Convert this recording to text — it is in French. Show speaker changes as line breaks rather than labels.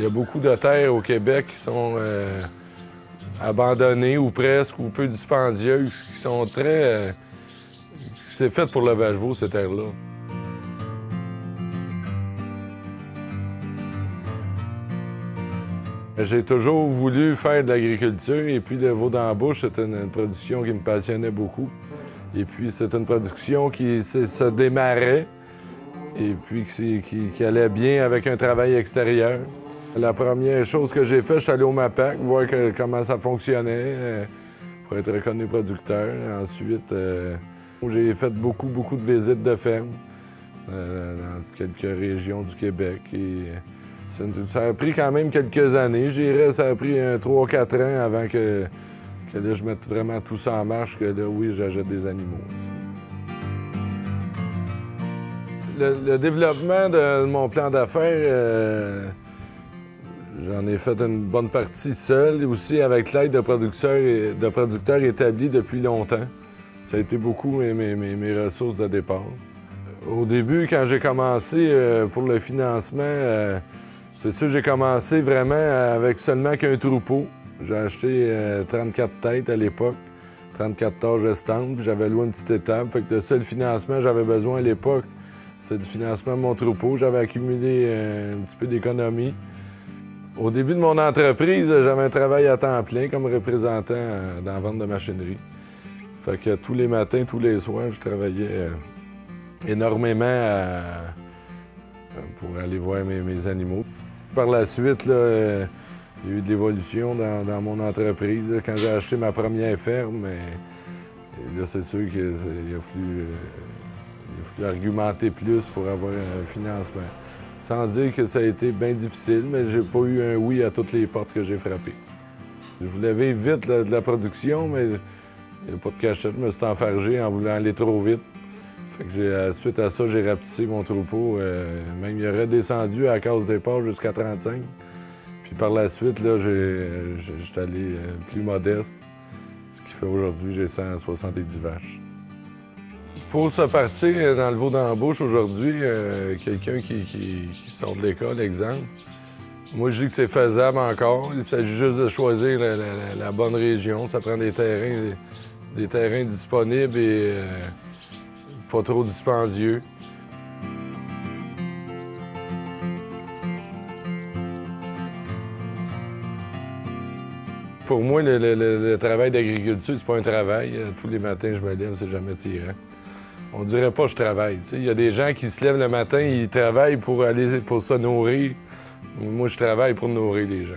Il y a beaucoup de terres au Québec qui sont abandonnées ou presque, ou peu dispendieuses, qui sont très... c'est fait pour le vache-veau, ces terres-là. J'ai toujours voulu faire de l'agriculture et puis le veau d'embauche, c'était une production qui me passionnait beaucoup. Et puis c'est une production qui se démarrait et puis qui allait bien avec un travail extérieur. La première chose que j'ai faite, je suis allé au MAPAC, voir comment ça fonctionnait pour être reconnu producteur. Ensuite, j'ai fait beaucoup de visites de ferme dans quelques régions du Québec. Ça a pris quand même quelques années. Je dirais ça a pris 3-4 ans avant que là, je mette vraiment tout ça en marche, que là, oui, j'achète des animaux. Le développement de mon plan d'affaires, j'en ai fait une bonne partie seul, et aussi avec l'aide de producteurs établis depuis longtemps. Ça a été beaucoup mes ressources de départ. Au début, quand j'ai commencé pour le financement, c'est sûr, j'ai commencé vraiment avec seulement qu'un troupeau. J'ai acheté 34 têtes à l'époque, 34 tâches gestantes, puis j'avais loué une petite étable. Fait que le seul financement que j'avais besoin à l'époque, c'était du financement de mon troupeau. J'avais accumulé un petit peu d'économie. Au début de mon entreprise, j'avais un travail à temps plein comme représentant dans la vente de machinerie. Fait que tous les matins, tous les soirs, je travaillais énormément pour aller voir mes animaux. Par la suite, là, il y a eu de l'évolution dans mon entreprise. Là, quand j'ai acheté ma première ferme, là, c'est sûr qu'il a fallu argumenter plus pour avoir un financement. Sans dire que ça a été bien difficile, mais j'ai pas eu un oui à toutes les portes que j'ai frappées. Je voulais vivre vite de la production, mais il n'y a pas de cachette. Je me suis enfargé en voulant aller trop vite. Fait que suite à ça, j'ai rapetissé mon troupeau. Même il aurait descendu à la case départ jusqu'à 35. Puis par la suite, là, j'étais allé plus modeste. Ce qui fait aujourd'hui, j'ai 170 vaches. Pour se partir dans le veau d'embauche aujourd'hui, quelqu'un qui sort de l'école, exemple, moi je dis que c'est faisable encore. Il s'agit juste de choisir la bonne région. Ça prend des terrains disponibles et pas trop dispendieux. Pour moi, le travail d'agriculture, c'est pas un travail. Tous les matins, je me lève, c'est jamais tirant. On dirait pas que je travaille. Il y a des gens qui se lèvent le matin, ils travaillent pour se nourrir. Moi, je travaille pour nourrir les gens.